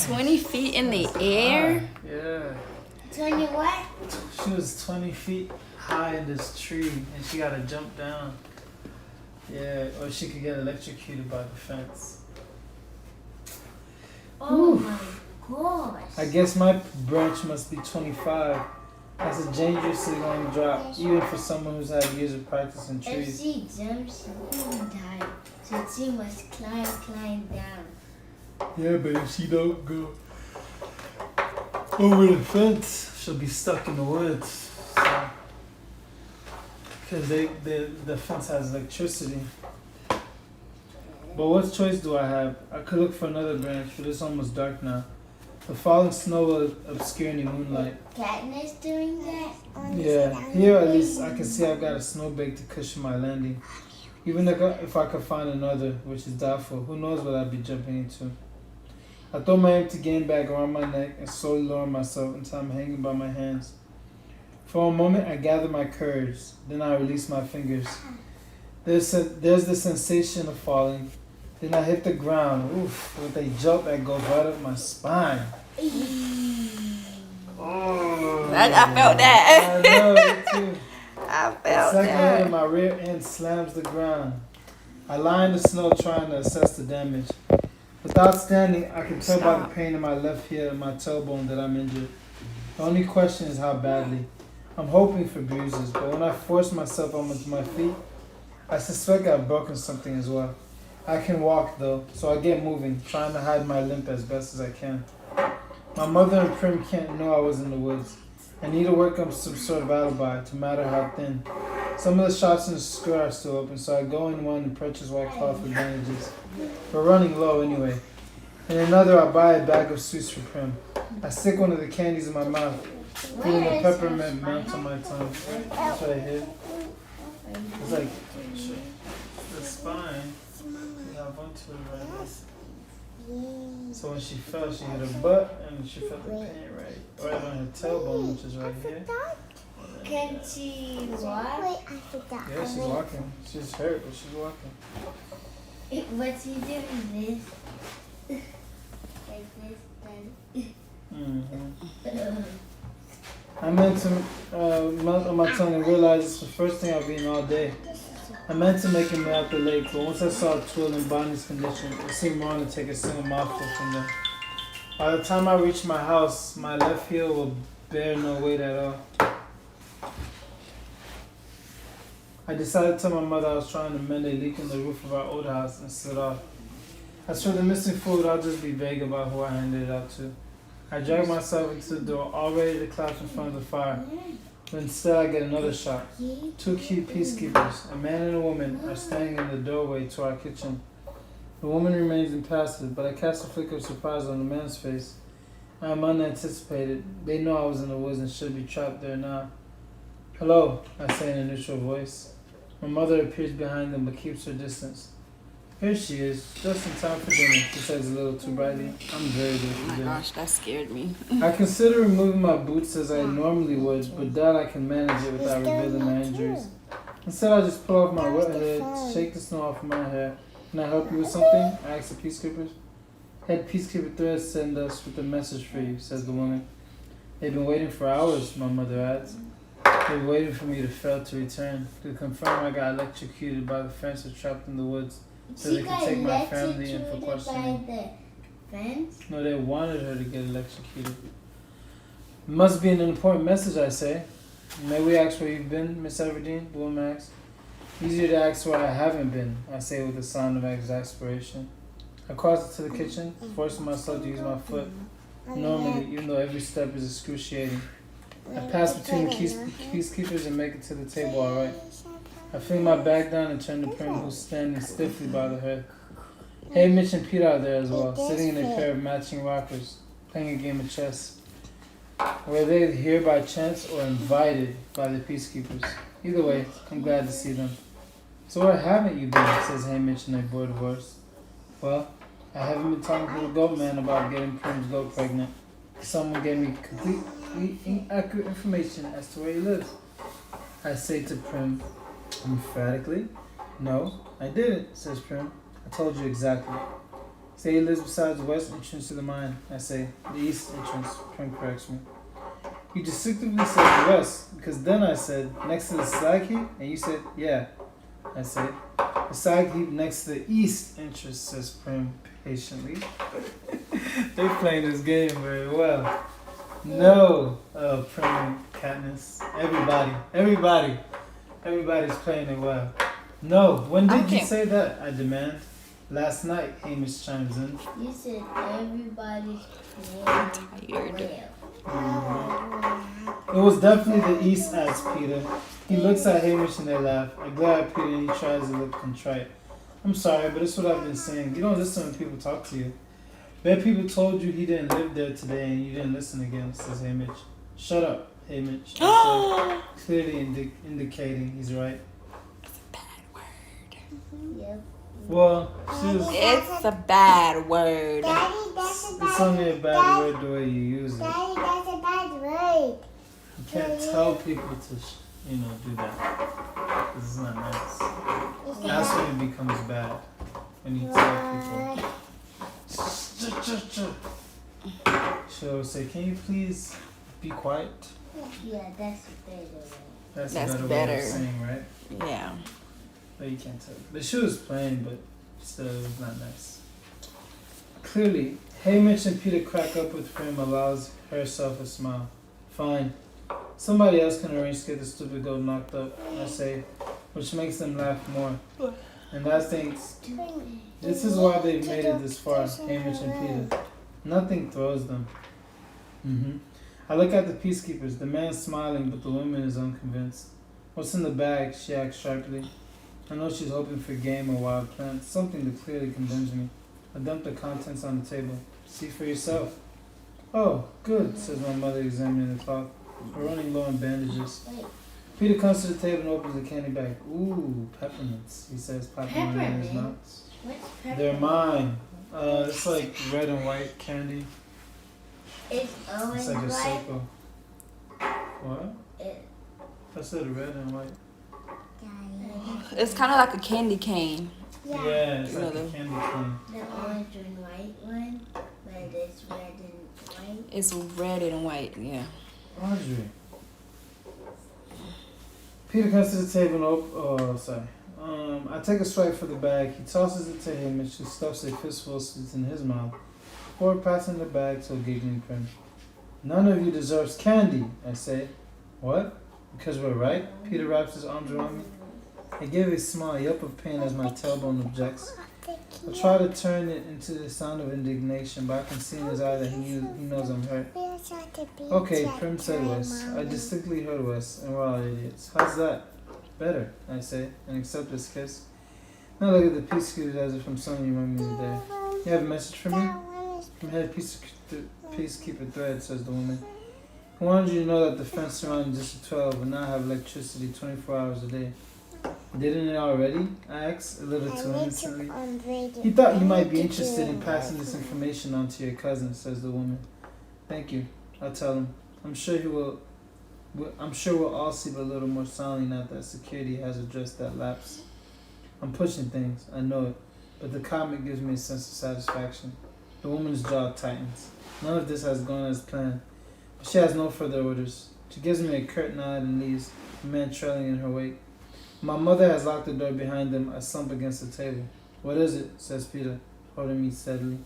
20 feet in the air? Yeah. 20 what? She was 20 feet high in this tree and she got to jump down. Yeah, or she could get electrocuted by the fence. Oh Whew. my gosh. I guess my branch must be 25. That's a dangerously long drop, even for someone who's had years of practice in If trees. she jumps, she will die. So she must climb down. Yeah, but if she don't go over the fence, she'll be stuck in the woods. Because the fence has electricity. But what choice do I have? I could look for another branch, but it's almost dark now. The falling snow will obscure any moonlight. Katniss doing that? Yeah, here at least I can see I've got a snowbank to cushion my landing. Even if I could find another, which is doubtful, who knows what I'd be jumping into. I throw my empty game bag around my neck and slowly lower myself until I'm hanging by my hands. For a moment, I gather my courage. Then I release my fingers. There's the sensation of falling. Then I hit the ground, oof, with a jolt that goes right up my spine. Oh, I felt that. I know, me too. I The felt second later, that. my rear end slams the ground. I lie in the snow trying to assess the damage. Without standing, I can tell by the pain in my left heel and my tailbone that I'm injured. The only question is how badly. I'm hoping for bruises, but when I force myself onto my feet, I suspect I've broken something as well. I can walk though, so I get moving, trying to hide my limp as best as I can. My mother and Prim can't know I was in the woods. I need to work up some sort of alibi, no matter how thin. Some of the shops in the store are still open, so I go in one and purchase white cloth with bandages. We're running low anyway. In another, I buy a bag of sweets for Prim. I stick one of the candies in my mouth, feeling the peppermint melt on my tongue. It's right here. It's like the spine. Yeah, I went to it right here. So when she fell, she hit her butt and she felt the pain right on her tailbone, which is right here. Can she walk? Yeah, she's walking. She's hurt, but she's walking. But she doing this. Like this, then. Mm-hmm. I meant to melt on my tongue and realize it's the first thing I've eaten all day. I meant to make a meal at the lake, but once I saw Twill and Bonnie's condition, it seemed wrong to take a single mouthful from them. By the time I reached my house, my left heel will bear no weight at all. I decided to tell my mother I was trying to mend a leak in the roof of our old house and slid off. As for the missing food, I'll just be vague about who I handed it out to. I dragged myself into the door, all ready to collapse in front of the fire. But instead I get another shot. Two cute peacekeepers, a man and a woman, are standing in the doorway to our kitchen. The woman remains impassive, but I cast a flicker of surprise on the man's face. I am unanticipated. They know I was in the woods and should be trapped there now. Hello, I say in a neutral voice. My mother appears behind them but keeps her distance. Here she is, just in time for dinner, she says a little too brightly. I'm very good for Oh my dinner. gosh, that scared me. I consider removing my boots as I normally would, but that I can manage it without revealing my injuries. Instead, I just pull off my wet hood, shake the snow off of my hair. Can I help you with something? I ask the peacekeepers. Head peacekeeper Threads send us with a message for you, says the woman. They've been waiting for hours, my mother adds. They're waiting for me to fail to return, to confirm I got electrocuted by the fence or trapped in the woods, so they could take my family in for questioning. By the fence? No, they wanted her to get electrocuted. It must be an important message, I say. May we ask where you've been, Miss Everdeen? The woman asks. Easier to ask where I haven't been, I say with a sound of exasperation. I cross into the kitchen, forcing myself to use my foot. Normally, even though every step is excruciating. I pass between the peacekeepers and make it to the table all right. I fling my bag down and turn to Prim, who's standing stiffly by the head. Hey, Mitch and Pete are there as well, sitting in a pair of matching rockers, playing a game of chess. Were they here by chance or invited by the peacekeepers? Either way, I'm glad to see them. So where haven't you been? Says Haymitch in a bored voice. Well, I haven't been talking to the goat man about getting Prim's goat pregnant. Someone gave me completely inaccurate information as to where he lives. I say to Prim emphatically, no, I didn't, says Prim. I told you exactly. Say he lives beside the west entrance to the mine. I say, the east entrance. Prim corrects me. You distinctively said the west, because then I said, next to the slag heap, and you said, yeah. I said, the slag heap next to the east entrance, says Prim patiently. They're playing this game very well. No, Prim and Katniss. Everybody's playing it well. No, when did you say that? I demand. Last night, Hamish chimes in. You said everybody's I'm playing tired. well. It was definitely the east, adds Peter. He looks at Hamish and they laugh. I glare at Peter and he tries to look contrite. I'm sorry, but it's what I've been saying. You don't listen when people talk to you. Bet people told you he didn't live there today and you didn't listen again, says Hamish. Shut up, Hamish. I said, clearly indicating he's right. Yep. Well, she was, It's a bad word. Daddy, that's a it's bad only a bad word the way you use it. Daddy, that's a bad word. You can't tell people to, do that. 'Cause it's not nice. That's when it becomes bad. When you tell people. She'll always say, can you please be quiet? Yeah, that's a better word. That's That's a better way better. of saying, right? Yeah. But you can't tell. But she was playing, but still, it was not nice. Clearly, Hamish and Peter crack up with Prim, allows herself a smile. Fine. Somebody else can arrange to get the stupid goat knocked up, I say, which makes them laugh more. And I think this is why they've made it this far, Hamish and Peter. Nothing throws them. I look at the peacekeepers, the man smiling, but the woman is unconvinced. What's in the bag? She asks sharply. I know she's hoping for game or wild plants, something that clearly condemns me. I dump the contents on the table. See for yourself. Oh, good, says my mother, examining the cloth. We're running low on bandages. Peter comes to the table and opens the candy bag. Ooh, peppermints, he says, popping one in his mouth. What's peppermint? They're mine. It's like red and white candy. It's orange It's like a white. circle. What? It- I said red and white. It's kind of like a candy cane. Yeah, it's like a Another. candy cane. The orange and white one, but it's red and white. It's red and white, yeah. Audrey. Peter comes to the table and I take a swipe for the bag. He tosses it to him and she stuffs a fistful in his mouth before passing the bag to a giggling Prim. None of you deserves candy, I say. What? Because we're right? Peter wraps his arms around me. I give a small yelp of pain as my tailbone objects. I try to turn it into the sound of indignation, but I can see in his eye that he knows I'm hurt. Okay, Prim said Wes. I distinctly heard Wes, and we're all idiots. How's that? Better, I say, and accept his kiss. Now look at the peacekeepers as if I'm summoning you remember me today. You have a message for me? From head peacekeeper thread, says the woman. I wanted you to know that the fence surrounding District 12 will now have electricity 24 hours a day. Didn't it already? I asked, a little too innocently. He thought you might be interested in passing this information on to your cousin, says the woman. Thank you. I'll tell him. I'm sure we'll all sleep a little more soundly now that security has addressed that lapse. I'm pushing things, I know it, but the comment gives me a sense of satisfaction. The woman's jaw tightens. None of this has gone as planned, but she has no further orders. She gives me a curt nod and leaves, the man trailing in her wake. My mother has locked the door behind them. I slump against the table. What is it? Says Peter, holding me steadily.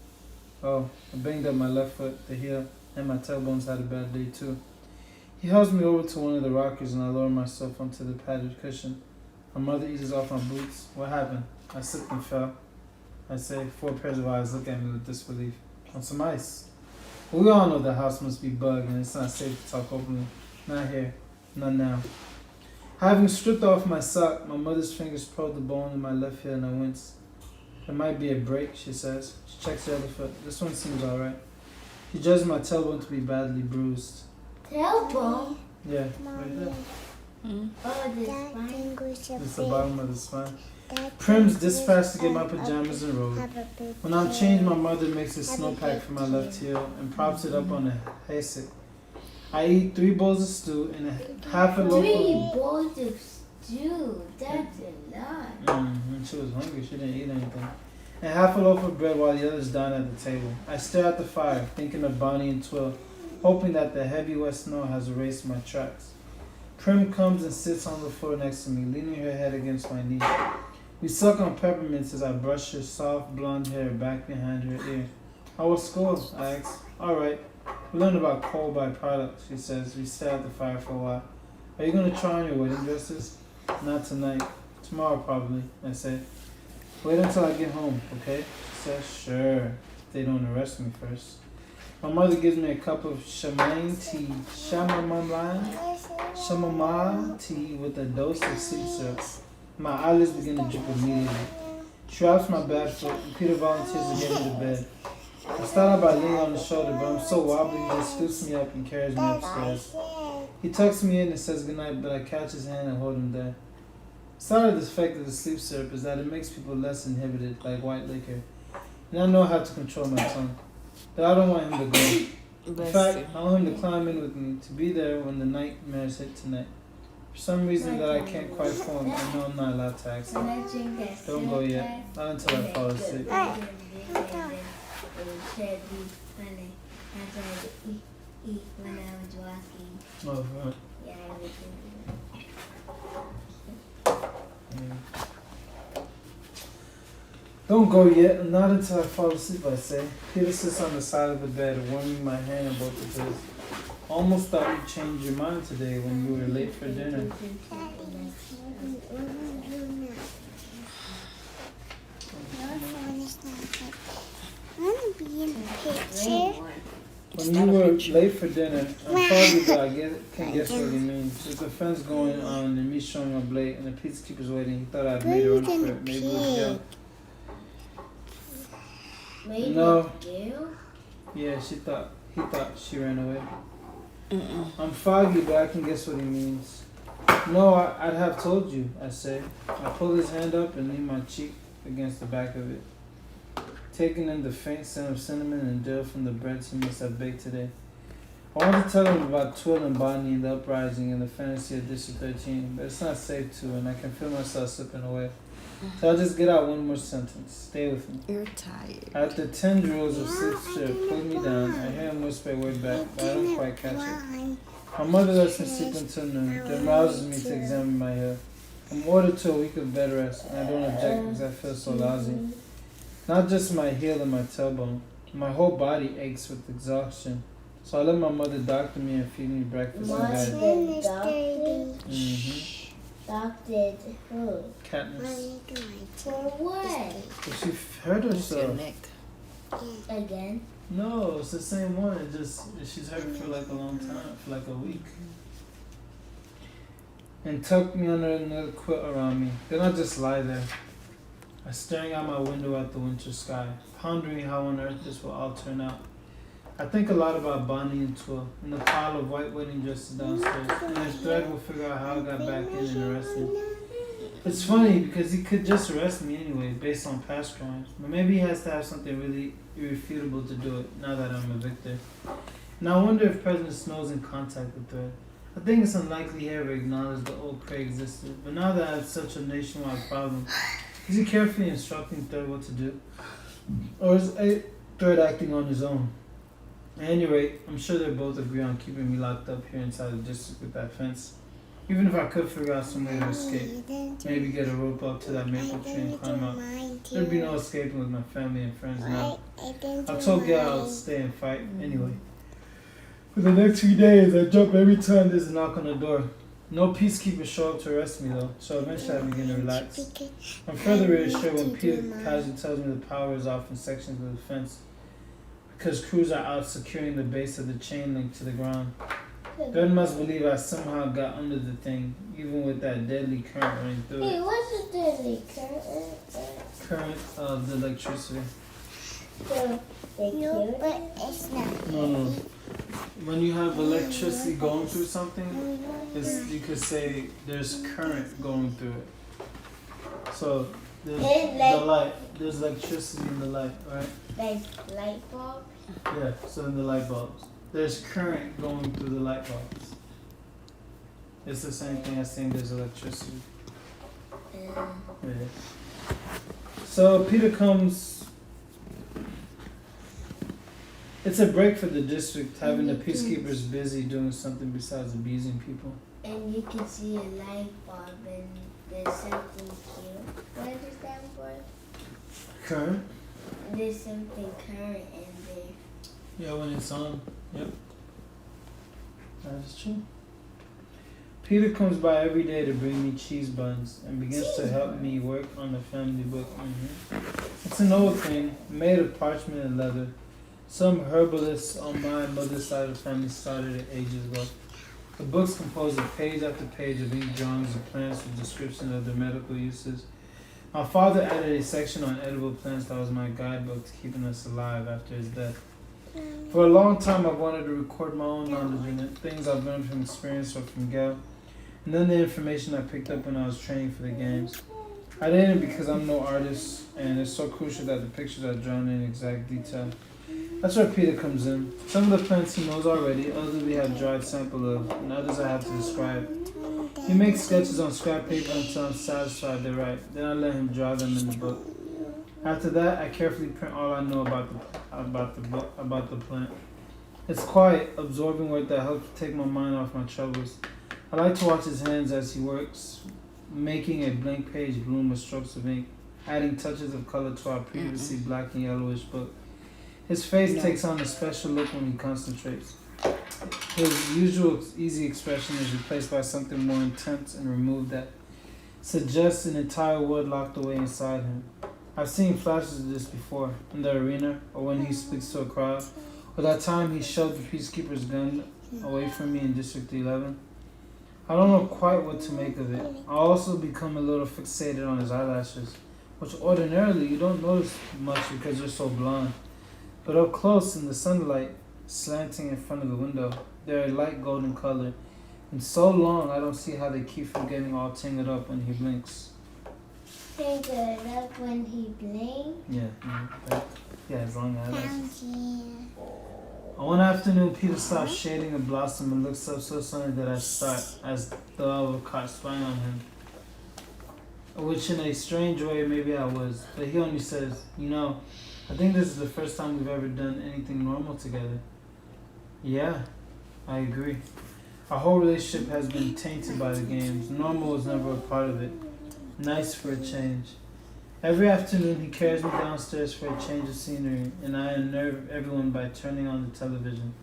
Oh, I banged up my left foot, the heel, and my tailbones had a bad day too. He hauls me over to one of the rockers and I lower myself onto the padded cushion. My mother eases off my boots. What happened? I slipped and fell. I say, 4 pairs of eyes look at me with disbelief. On some ice. We all know the house must be bugged and it's not safe to talk openly. Not here. Not now. Having stripped off my sock, my mother's fingers probe the bone in my left heel and I wince. There might be a break, she says. She checks the other foot. This one seems alright. She judges my tailbone to be badly bruised. Tailbone? Yeah, right there. Oh, this spine. It's the bottom of the spine. Prim's dispatched to get my pajamas and robe. When I'm changed, my mother makes a snowpack for my left heel and props it up on a hassock. I eat 3 bowls of stew and half a loaf 3 of... bowls of stew. That's a lot. She was hungry. She didn't eat anything. and half a loaf of bread while the others dine at the table. I stare at the fire, thinking of Bonnie and Twill, hoping that the heavy wet snow has erased my tracks. Prim comes and sits on the floor next to me, leaning her head against my knee. We suck on peppermints as I brush her soft blonde hair back behind her ear. How was school? I ask. All right. We learned about coal byproducts, she says. We stare at the fire for a while. Are you going to try on your wedding dresses? Not tonight. Tomorrow probably, I say. Wait until I get home, okay? She says, sure. If they don't arrest me first. My mother gives me a cup of chamomile tea. Chamomile tea with a dose of sleep syrup. My eyelids begin to drip immediately. She wraps my bad foot, and Peter volunteers to get me to bed. I start out by leaning on his shoulder, but I'm so wobbly he just scoops me up and carries me upstairs. He tucks me in and says goodnight, but I catch his hand and hold him there. Side of the effect of the sleep syrup is that it makes people less inhibited, like white liquor. And I know how to control my tongue. But I don't want him to go. In fact, I want him to climb in with me, to be there when the nightmares hit tonight. For some reason that I can't quite form, I know I'm not allowed to ask him. Don't go yet. Not until I fall asleep. When I was walking. Oh, right. Yeah, everything. Don't go yet, not until I fall asleep, I say. Peter sits on the side of the bed, warming my hand in both of his. Almost thought you changed your mind today when you were late for dinner. When you were late for dinner, I'm foggy, but I can't guess what he means. There's a fence going on and me showing up late, and the pizza keeper's waiting. He thought I'd made a run for it. Maybe it was Gail. No. Yeah, he thought she ran away. I'm foggy, but I can guess what he means. No, I'd have told you, I say. I pull his hand up and lean my cheek against the back of it, taking in the faint scent of cinnamon and dill from the breads he must have baked today. I want to tell him about Twill and Bonnie and the uprising and the fantasy of District 13, but it's not safe to, and I can feel myself slipping away. So I'll just get out one more sentence. Stay with me. You're tired. After 10 drills of sleep strip pulled me down, I hear him whisper a word back, but I don't quite catch it. My mother lets me sleep until noon, then rouses me to examine my hair. I'm ordered to a week of bed rest, and I don't object because I feel so lousy. Not just my heel and my tailbone, my whole body aches with exhaustion. So I let my mother doctor me and feed me breakfast in bed. Doctored who? Katniss. For what? But she hurt herself. Again? No, it's the same one. It just she's hurt for like a long time, for like a week. And tucked me under another quilt around me. Then I just lie there, staring out my window at the winter sky, pondering how on earth this will all turn out. I think a lot about Bonnie and Twill and the pile of white wedding dresses downstairs, and as Thread will figure out how I got back in and arrested. It's funny because he could just arrest me anyway, based on past crimes, but maybe he has to have something really irrefutable to do it, now that I'm a victor. Now I wonder if President Snow's in contact with Thread. I think it's unlikely he ever acknowledged the old Craig existed, but now that I have such a nationwide problem, is he carefully instructing Thread what to do? Or is Thread acting on his own? At any rate, I'm sure they both agree on keeping me locked up here inside the district with that fence. Even if I could figure out some way to escape, maybe get a rope up to that maple tree and climb out, there'd be no escaping with my family and friends now. I told Gail I would stay and fight anyway. For the next few days, I jump every time there's a knock on the door. No peacekeepers show up to arrest me though, so eventually I begin to relax. I'm further reassured when Peter casually tells me the power is off in sections of the fence, because crews are out securing the base of the chain link to the ground. God must believe I somehow got under the thing, even with that deadly current running through Hey, it. what's the deadly current? Current of the electricity. So, they killed but it's not. No. When you have electricity going through something, you could say there's current going through it. So there's the light. There's electricity in the light, right? Like light bulb? Yeah. So in the light bulbs, there's current going through the light bulbs. It's the same thing as saying there's electricity. Yeah. So Peter comes. It's a break for the district, having the peacekeepers busy doing something besides abusing people. And you can see a light bulb and there's something cute. What is that for? Current? There's something current in there. Yeah, when it's on. Yep. That is true. Peter comes by every day to bring me cheese buns and begins to help me work on the family book. It's an old thing, made of parchment and leather. Some herbalists on my mother's side of the family started it ages ago. The book's composed of page after page of ink drawings of plants with descriptions of their medical uses. My father added a section on edible plants that was my guidebook to keeping us alive after his death. For a long time, I've wanted to record my own knowledge in it, things I've learned from experience or from Gail, and then the information I picked up when I was training for the games. I didn't because I'm no artist, and it's so crucial that the pictures are drawn in exact detail. That's where Peter comes in. Some of the plants he knows already, others we have dried sample of, and others I have to describe. He makes sketches on scrap paper until I'm satisfied they're right. Then I let him draw them in the book. After that, I carefully print all I know about the plant. It's quiet, absorbing work that helps take my mind off my troubles. I like to watch his hands as he works, making a blank page bloom with strokes of ink, adding touches of color to our previously black and yellowish book. His face takes on a special look when he concentrates. His usual easy expression is replaced by something more intense and removed that suggests an entire world locked away inside him. I've seen flashes of this before, in the arena, or when he speaks to a crowd, or that time he shoved the peacekeeper's gun away from me in District 11. I don't know quite what to make of it. I also become a little fixated on his eyelashes, which ordinarily you don't notice much because they're so blonde. But up close in the sunlight, slanting in front of the window, they're a light golden color. And so long, I don't see how they keep from getting all tangled up when he blinks. Tangled up when he blinks? Yeah, as long as. One afternoon, Peter stops shading a blossom and looks up so suddenly that I start, as though I were caught spying on him. Which in a strange way, maybe I was. But he only says, I think this is the first time we've ever done anything normal together. Yeah, I agree. Our whole relationship has been tainted by the games. Normal was never a part of it. Nice for a change. Every afternoon he carries me downstairs for a change of scenery, and I unnerve everyone by turning on the television.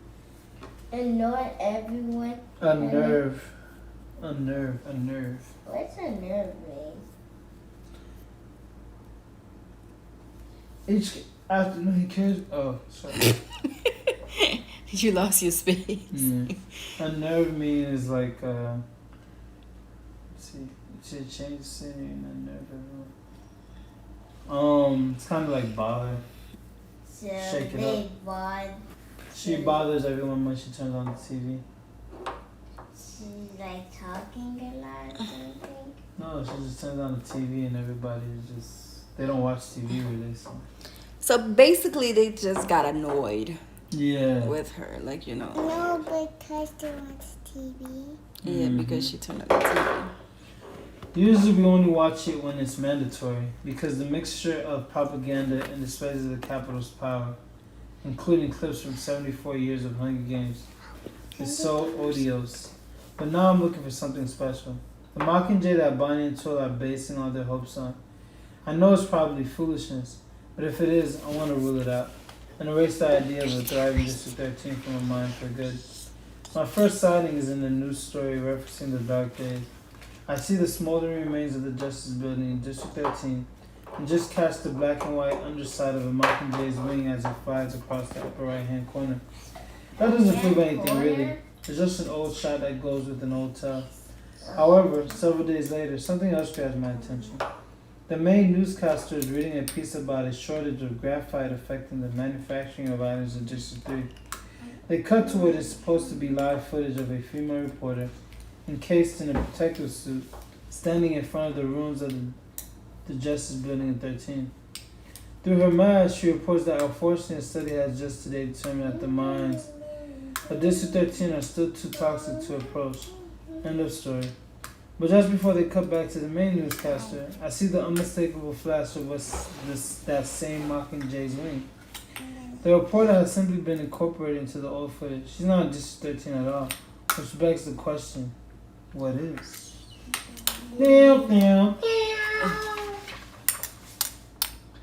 Annoy everyone? Unnerve. What's a nerve mean? Each afternoon he carries... Oh, sorry. You lost your space. Yeah. Unnerve means like... let's see. You should change the scenery and unnerve everyone. It's kind of like bother. So Shake it they bother. She bothers everyone when she turns on the TV. She's like talking a lot or something? No, she just turns on the TV and everybody they don't watch TV really. So basically, they just got annoyed with her, No, because they watch TV. Yeah, because she turned on the TV. Usually we only watch it when it's mandatory because the mixture of propaganda and displays of the Capitol's power, including clips from 74 years of Hunger Games, is so odious. But now I'm looking for something special. The Mockingjay that Bonnie and Toll are basing all their hopes on. I know it's probably foolishness, but if it is, I want to rule it out and erase the idea of a thriving District 13 from my mind for good. My first sighting is in the news story referencing the dark days. I see the smoldering remains of the Justice Building in District 13 and just catch the black and white underside of a Mockingjay's wing as it flies across the upper right-hand corner. That doesn't prove anything really. It's just an old shot that goes with an old tale. However, several days later, something else grabs my attention. The main newscaster is reading a piece about a shortage of graphite affecting the manufacturing of items in District 3. They cut to what is supposed to be live footage of a female reporter encased in a protective suit, standing in front of the ruins of the Justice Building in 13. Through her mind, she reports that unfortunately a study has just today determined that the mines of District 13 are still too toxic to approach. End of story. But just before they cut back to the main newscaster, I see the unmistakable flash of that same Mockingjay's wing. The reporter has simply been incorporated into the old footage. She's not in District 13 at all, which begs the question, what is?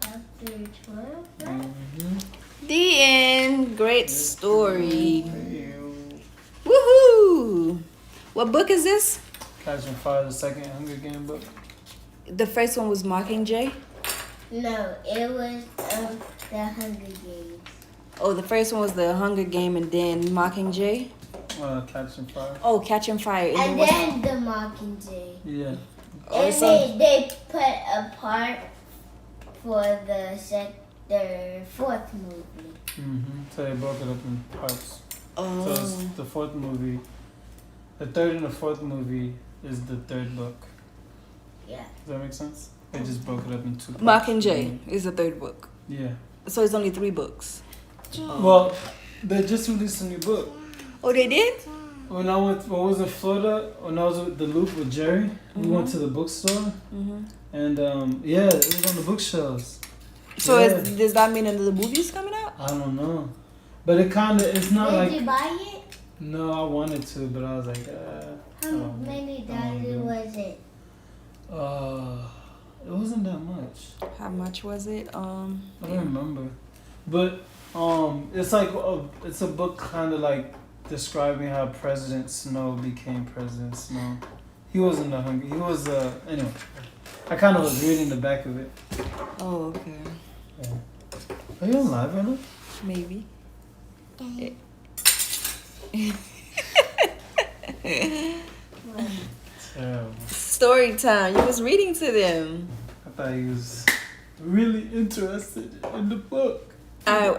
Chapter 12. The end. Great story. Woohoo! What book is this? Catching Fire, the second Hunger Game book. The first one was Mockingjay. No, it was the Hunger Games. Oh, the first one was the Hunger Game, and then Mockingjay. Catching Fire. Oh, Catching Fire. And then the Mockingjay. Yeah. Oh, And they put a part for the fourth movie. So they broke it up in parts. Oh. So it's the fourth movie. The third and the fourth movie is the third book. Yeah. Does that make sense? They just broke it up in two parts. Mockingjay is the third book. Yeah. So it's only 3 books. Well, they just released a new book. Oh, they did? When I was in Florida, when I was with the Loop with Jerry, we went to the bookstore, and yeah, it was on the bookshelves. So Yeah. does that mean another movie's coming out? I don't know, but it's not Did like. you buy it? No, I wanted to, but I was like, How many dollars was it? It wasn't that much. How much was it? I don't remember, but it's like it's a book kind of like describing how President Snow became President Snow. He wasn't the hungry. He was anyway. I kind of was reading the back of it. Oh, okay. Yeah. Are you on live right now? Maybe. Terrible. Story time. You was reading to them. I thought he was really interested in the book. I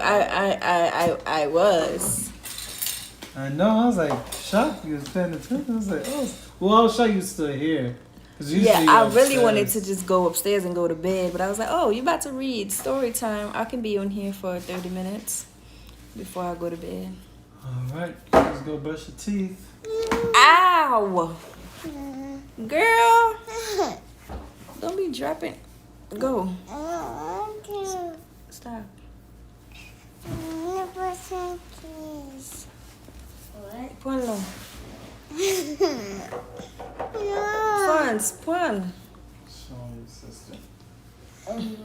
was. I know. I was like shocked he was paying attention. I was like, oh. Well, I was shocked you were still here. Yeah, I really wanted to just go upstairs and go to bed, but I was like, oh, you about to read story time. I can be on here for 30 minutes before I go to bed. All right, let's go brush your teeth. Ow! Girl! Don't be dropping. Go. Stop. What? Ponlo. Pons, pon. Show your sister. Um,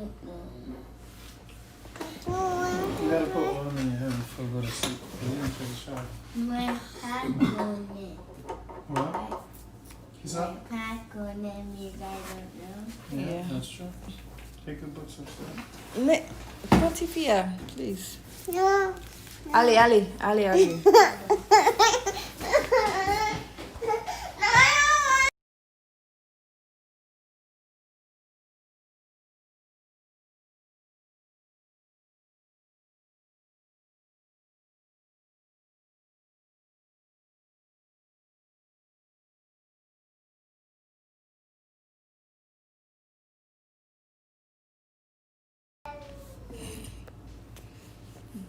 You gotta put oil in your hair before you go to sleep. You didn't take a shower. my pack on it. What? He's My up? pack on it, you guys don't know. Yeah. That's true. Take the books upstairs. Potifia, please. No. Ali.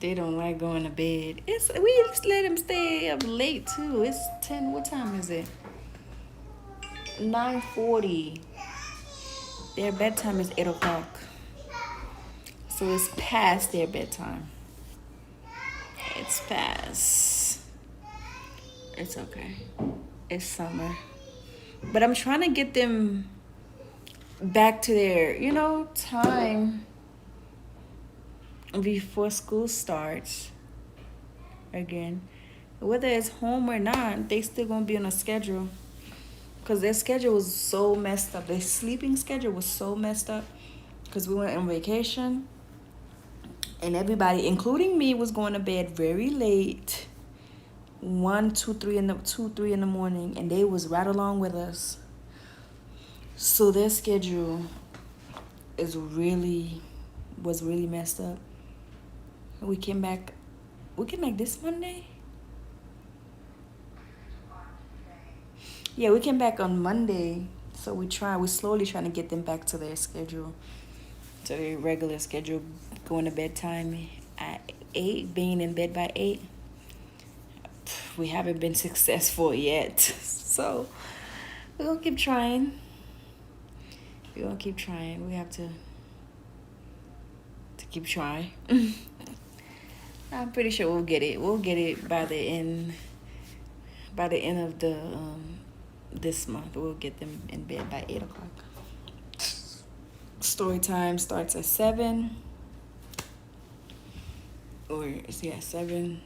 They don't like going to bed. We just let them stay up late too. It's 10. What time is it? 9:40. Their bedtime is 8 o'clock. So it's past their bedtime. It's past. It's okay. It's summer. But I'm trying to get them back to their, time before school starts again. Whether it's home or not, they still gonna be on a schedule. Because their schedule was so messed up. Their sleeping schedule was so messed up. Because we went on vacation. And everybody, including me, was going to bed very late. 1, 2, 3 in the morning. And they was right along with us. So their schedule was really messed up. We came back this Monday? Yeah, we came back on Monday. So we're slowly trying to get them back to their schedule. To their regular schedule, going to bedtime at 8, being in bed by 8. We haven't been successful yet. So We're gonna keep trying. We're gonna keep trying. We have to keep trying. I'm pretty sure we'll get it. We'll get it by the end of the this month. We'll get them in bed by 8 o'clock. Story time starts at 7. Or yeah, 7.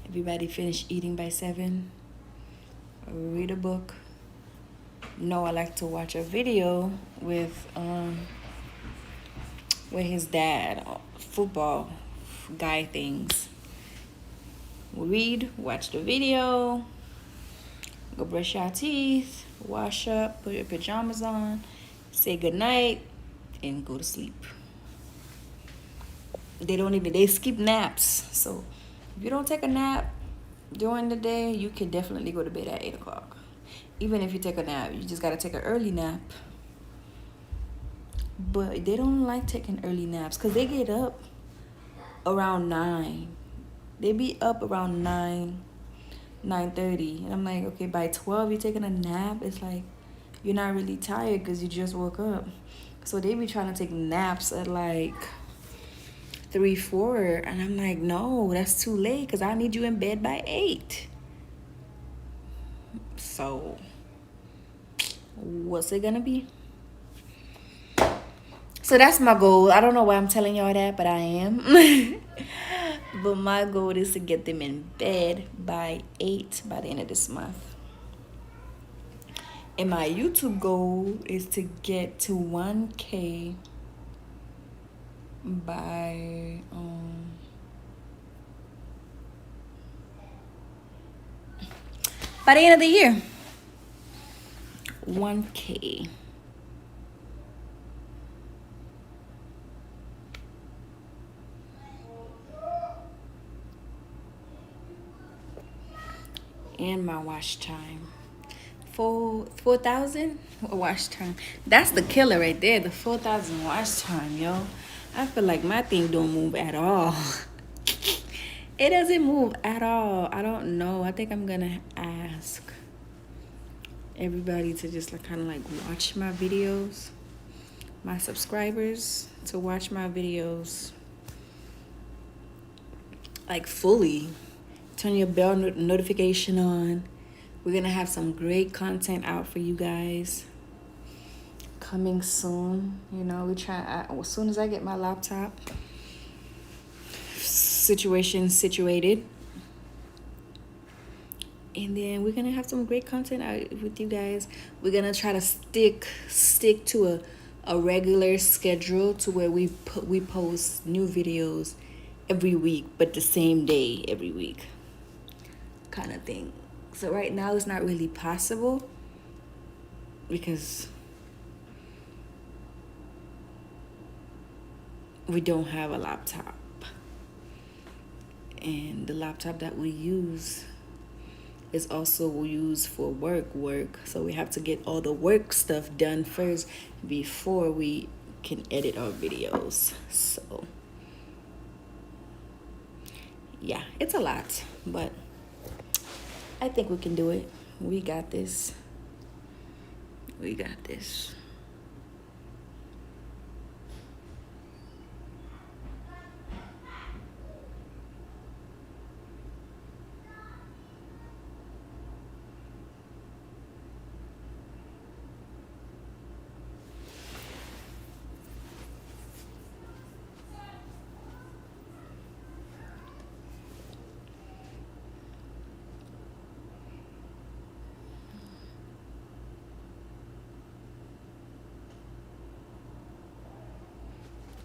Everybody finish eating by 7. Read a book. No, I like to watch a video with his dad, football guy things. Read, watch the video, go brush your teeth, wash up, put your pajamas on, say goodnight, and go to sleep. They skip naps. So if you don't take a nap during the day, you can definitely go to bed at 8 o'clock. Even if you take a nap, you just gotta take an early nap. But they don't like taking early naps because they get up around 9. They be up around 9:30. And I'm like, okay, by 12 you're taking a nap. It's like you're not really tired because you just woke up. So they be trying to take naps at like 3, 4. And I'm like, no, that's too late because I need you in bed by 8. So what's it gonna be? So that's my goal. I don't know why I'm telling y'all that, but I am. But my goal is to get them in bed by 8 by the end of this month. And my YouTube goal is to get to 1K by the end of the year. 1K. And my watch time. 4,000 watch time. That's the killer right there. The 4,000 watch time, yo. I feel like my thing don't move at all. It doesn't move at all. I don't know. I think I'm gonna ask everybody to just kind of like watch my videos. My subscribers to watch my videos like fully. Turn your bell notification on. We're gonna have some great content out for you guys coming soon. You know, as soon as I get my laptop situated, and then we're gonna have some great content out with you guys. We're gonna try to stick to a regular schedule to where we post new videos every week, but the same day every week, kind of thing. So right now it's not really possible because we don't have a laptop, and the laptop that we use is also used for work. So we have to get all the work stuff done first before we can edit our videos. So yeah, it's a lot, but I think we can do it. We got this. We got this.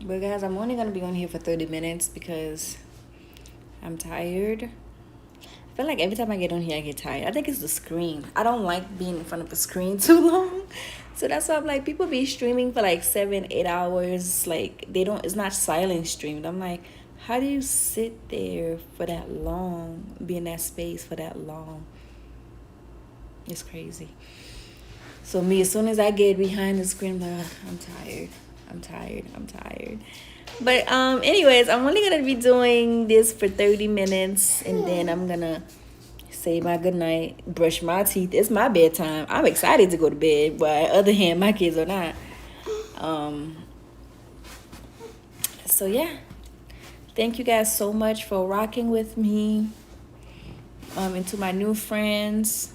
But guys, I'm only going to be on here for 30 minutes because I'm tired. I feel like every time I get on here, I get tired. I think it's the screen. I don't like being in front of a screen too long. So that's why I'm like, people be streaming for like 7-8 hours. Like, it's not silent streamed. I'm like, how do you sit there for that long, be in that space for that long? It's crazy. So me, as soon as I get behind the screen, I'm like, I'm tired. But anyways, I'm only gonna be doing this for 30 minutes, and then I'm gonna say my good night, brush my teeth. It's my bedtime. I'm excited to go to bed, but on the other hand, my kids are not. So yeah, thank you guys so much for rocking with me. And to my new friends,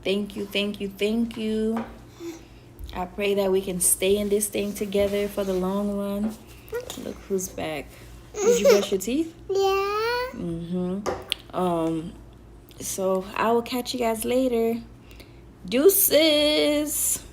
thank you, thank you, thank you. I pray that we can stay in this thing together for the long run. Look who's back. Did you brush your teeth? Yeah. So I will catch you guys later. Deuces.